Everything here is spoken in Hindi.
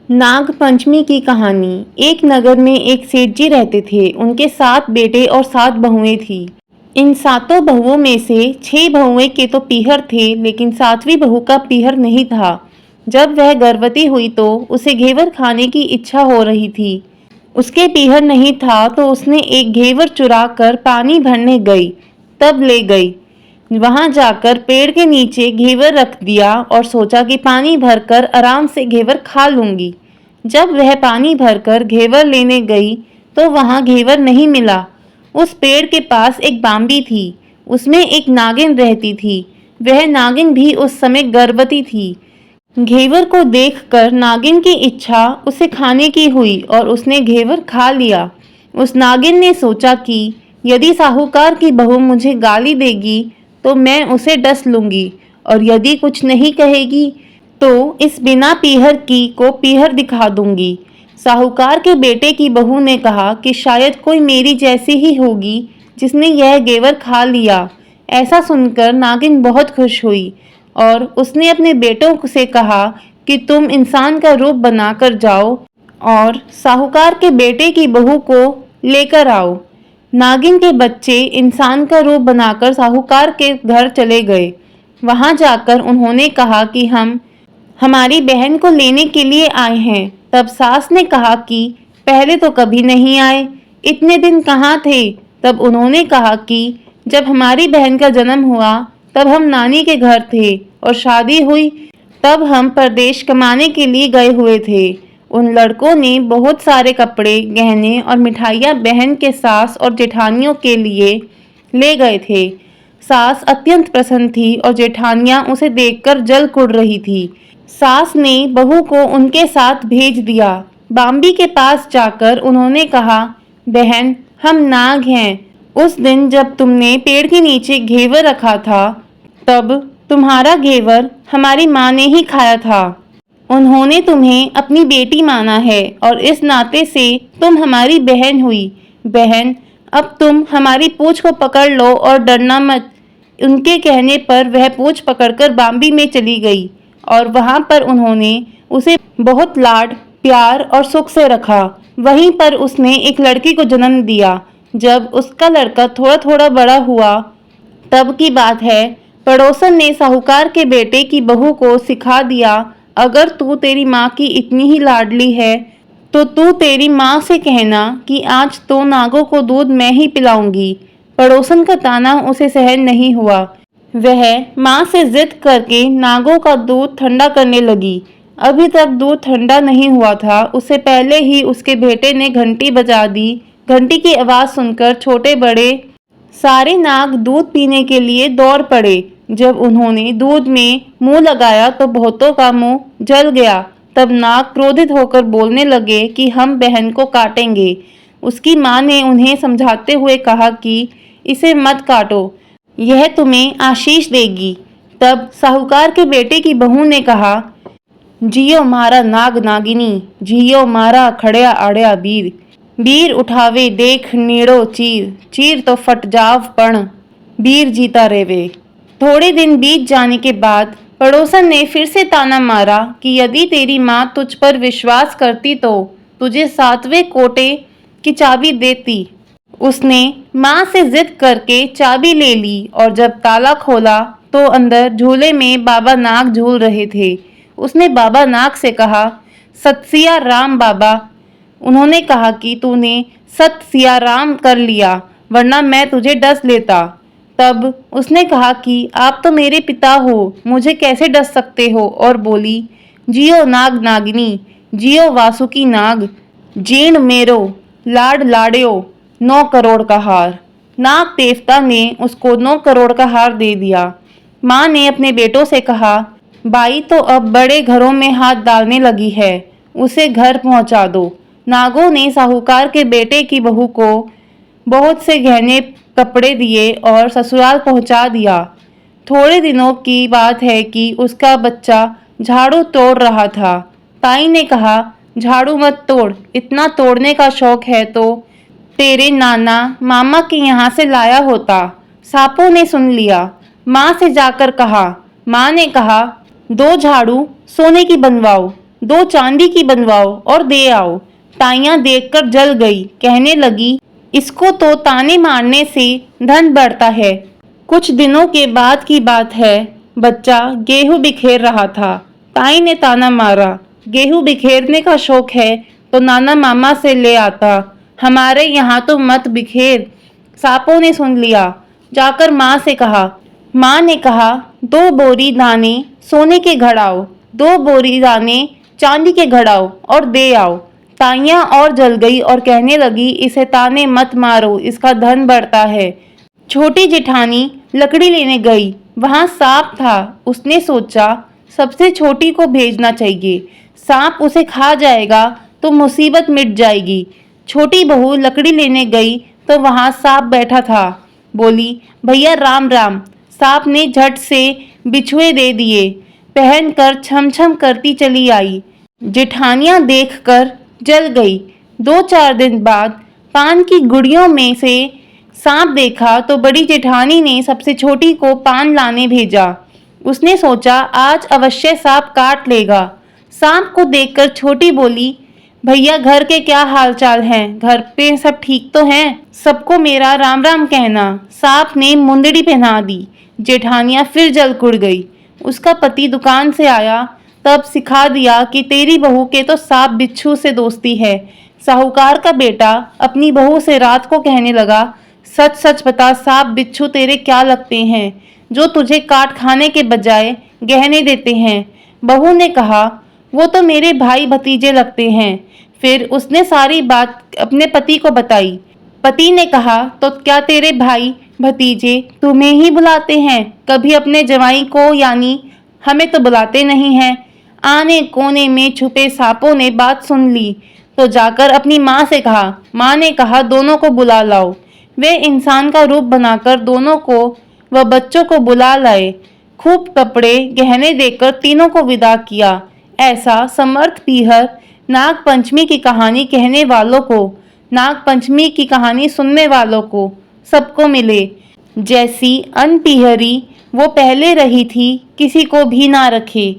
नाग पंचमी की कहानी। एक नगर में एक सेठ जी रहते थे। उनके 7 बेटे और 7 बहुएं थी। इन 7 बहुओं में से 6 बहुएं के तो पीहर थे, लेकिन 7वीं बहू का पीहर नहीं था। जब वह गर्भवती हुई तो उसे घेवर खाने की इच्छा हो रही थी। उसके पीहर नहीं था तो उसने एक घेवर चुरा कर पानी भरने गई, तब ले गई। वहां जाकर पेड़ के नीचे घेवर रख दिया और सोचा कि पानी भरकर आराम से घेवर खा लूंगी। जब वह पानी भरकर घेवर लेने गई तो वहां घेवर नहीं मिला। उस पेड़ के पास एक बांबी थी, उसमें एक नागिन रहती थी। वह नागिन भी उस समय गर्भवती थी। घेवर को देखकर नागिन की इच्छा उसे खाने की हुई और उसने घेवर खा लिया। उस नागिन ने सोचा कि यदि साहूकार की बहू मुझे गाली देगी तो मैं उसे डस लूंगी, और यदि कुछ नहीं कहेगी तो इस बिना पीहर की को पीहर दिखा दूंगी। साहूकार के बेटे की बहू ने कहा कि शायद कोई मेरी जैसी ही होगी जिसने यह घेवर खा लिया। ऐसा सुनकर नागिन बहुत खुश हुई और उसने अपने बेटों से कहा कि तुम इंसान का रूप बनाकर जाओ और साहूकार के बेटे की बहू को लेकर आओ। नागिन के बच्चे इंसान का रूप बनाकर साहूकार के घर चले गए। वहां जाकर उन्होंने कहा कि हम हमारी बहन को लेने के लिए आए हैं। तब सास ने कहा कि पहले तो कभी नहीं आए, इतने दिन कहाँ थे? तब उन्होंने कहा कि जब हमारी बहन का जन्म हुआ तब हम नानी के घर थे और शादी हुई तब हम परदेश कमाने के लिए गए हुए थे। उन लड़कों ने बहुत सारे कपड़े, गहने और मिठाइयाँ बहन के सास और जेठानियों के लिए ले गए थे। सास अत्यंत प्रसन्न थी और जेठानियाँ उसे देखकर जल कुड़ रही थी। सास ने बहू को उनके साथ भेज दिया। बांबी के पास जाकर उन्होंने कहा, बहन, हम नाग हैं। उस दिन जब तुमने पेड़ के नीचे घेवर रखा था तब तुम्हारा घेवर हमारी माँ ने ही खाया था। उन्होंने तुम्हें अपनी बेटी माना है और इस नाते से तुम हमारी बहन हुई। बहन, अब तुम हमारी पूंछ को पकड़ लो और डरना मत। उनके कहने पर वह पूंछ पकड़कर बांबी में चली गई और वहां पर उन्होंने उसे बहुत लाड, प्यार और सुख से रखा। वहीं पर उसने एक लड़की को जन्म दिया। जब उसका लड़का थोड़ा थोड़ा बड़ा हुआ तब की बात है, पड़ोसन ने साहूकार के बेटे की बहू को सिखा दिया, अगर तू तेरी माँ की इतनी ही लाडली है तो तू तेरी माँ से कहना कि आज तो नागों को दूध मैं ही पिलाऊंगी। पड़ोसन का ताना उसे सहन नहीं हुआ। वह माँ से जिद करके नागों का दूध ठंडा करने लगी। अभी तक दूध ठंडा नहीं हुआ था, उससे पहले ही उसके बेटे ने घंटी बजा दी। घंटी की आवाज़ सुनकर छोटे बड़े सारे नाग दूध पीने के लिए दौड़ पड़े। जब उन्होंने दूध में मुंह लगाया तो बहुतों का मुंह जल गया। तब नाग क्रोधित होकर बोलने लगे कि हम बहन को काटेंगे। उसकी माँ ने उन्हें समझाते हुए कहा कि इसे मत काटो, यह तुम्हें आशीष देगी। तब साहूकार के बेटे की बहू ने कहा, जियो मारा नाग नागिनी, जियो मारा खड़या आड़या बीर। बीर उठावे देख नीड़ो चीर, चीर तो फट जाव पण, बीर जीता रेवे। थोड़े दिन बीत जाने के बाद पड़ोसन ने फिर से ताना मारा कि यदि तेरी माँ तुझ पर विश्वास करती तो तुझे 7वें कोटे की चाबी देती। उसने माँ से जिद करके चाबी ले ली और जब ताला खोला तो अंदर झूले में बाबा नाग झूल रहे थे। उसने बाबा नाग से कहा, सत सिया राम बाबा। उन्होंने कहा कि तूने सत सिया राम कर लिया, वरना मैं तुझे डस लेता। तब उसने कहा कि आप तो मेरे पिता हो, मुझे कैसे डस सकते हो? और बोली, जियो नाग नागिनी, जियो वासुकी नाग, जीण मेरो लाड लाड्यो 9 करोड़ का हार। नाग देवता ने उसको 9 करोड़ का हार दे दिया। माँ ने अपने बेटों से कहा, बाई तो अब बड़े घरों में हाथ डालने लगी है, उसे घर पहुंचा दो। नागों ने साहूकार के बेटे की बहू को बहुत से गहने कपड़े दिए और ससुराल पहुंचा दिया। थोड़े दिनों की बात है कि उसका बच्चा झाड़ू तोड़ रहा था। ताई ने कहा, झाड़ू मत तोड़, इतना तोड़ने का शौक है तो तेरे नाना मामा के यहाँ से लाया होता। सांपों ने सुन लिया। माँ से जाकर कहा। माँ ने कहा, 2 झाड़ू सोने की बनवाओ। 2 चांदी की बनवाओ और दे आओ। ताइयां देखकर जल गई, कहने लगी, इसको तो ताने मारने से धन बढ़ता है। कुछ दिनों के बाद की बात है, बच्चा गेहूं बिखेर रहा था। ताई ने ताना मारा, गेहूं बिखेरने का शौक है तो नाना मामा से ले आता, हमारे यहाँ तो मत बिखेर। सांपों ने सुन लिया, जाकर माँ से कहा। माँ ने कहा, 2 बोरी दाने सोने के घड़ाओ, 2 बोरी दाने चांदी के घड़ाओ और दे आओ। ताइयां और जल गई और कहने लगी, इसे ताने मत मारो, इसका धन बढ़ता है। छोटी जेठानी लकड़ी लेने गई, वहां सांप था। उसने सोचा सबसे छोटी को भेजना चाहिए, सांप उसे खा जाएगा तो मुसीबत मिट जाएगी। छोटी बहू लकड़ी लेने गई तो वहां सांप बैठा था। बोली, भैया राम राम। सांप ने झट से बिछुए दे दिए, पहनकर छम छम करती चली आई। जेठानियां देखकर जल गई। 2-4 दिन बाद पान की गुड़ियों में से सांप देखा तो बड़ी जेठानी ने सबसे छोटी को पान लाने भेजा। उसने सोचा आज अवश्य सांप काट लेगा। सांप को देखकर छोटी बोली, भैया घर के क्या हालचाल हैं? घर पे सब ठीक तो हैं? सबको मेरा राम राम कहना। सांप ने मुंदड़ी पहना दी। जेठानियां फिर जल कुड़ गई। उसका पति दुकान से आया, तब सिखा दिया कि तेरी बहू के तो सांप बिच्छू से दोस्ती है। साहूकार का बेटा अपनी बहू से रात को कहने लगा, सच सच बता, सांप बिच्छू तेरे क्या लगते हैं जो तुझे काट खाने के बजाय गहने देते हैं? बहू ने कहा, वो तो मेरे भाई भतीजे लगते हैं। फिर उसने सारी बात अपने पति को बताई। पति ने कहा, तो क्या तेरे भाई भतीजे तुम्हें ही बुलाते हैं, कभी अपने जवाई को यानी हमें तो बुलाते नहीं हैं? आने कोने में छुपे सांपों ने बात सुन ली तो जाकर अपनी माँ से कहा। माँ ने कहा, दोनों को बुला लाओ। वे इंसान का रूप बनाकर दोनों को व बच्चों को बुला लाए। खूब कपड़े गहने देकर तीनों को विदा किया। ऐसा समर्थ पीहर नाग पंचमी की कहानी कहने वालों को, नाग पंचमी की कहानी सुनने वालों को सबको मिले। जैसी अनपीहरी वो पहले रही थी, किसी को भी ना रखे।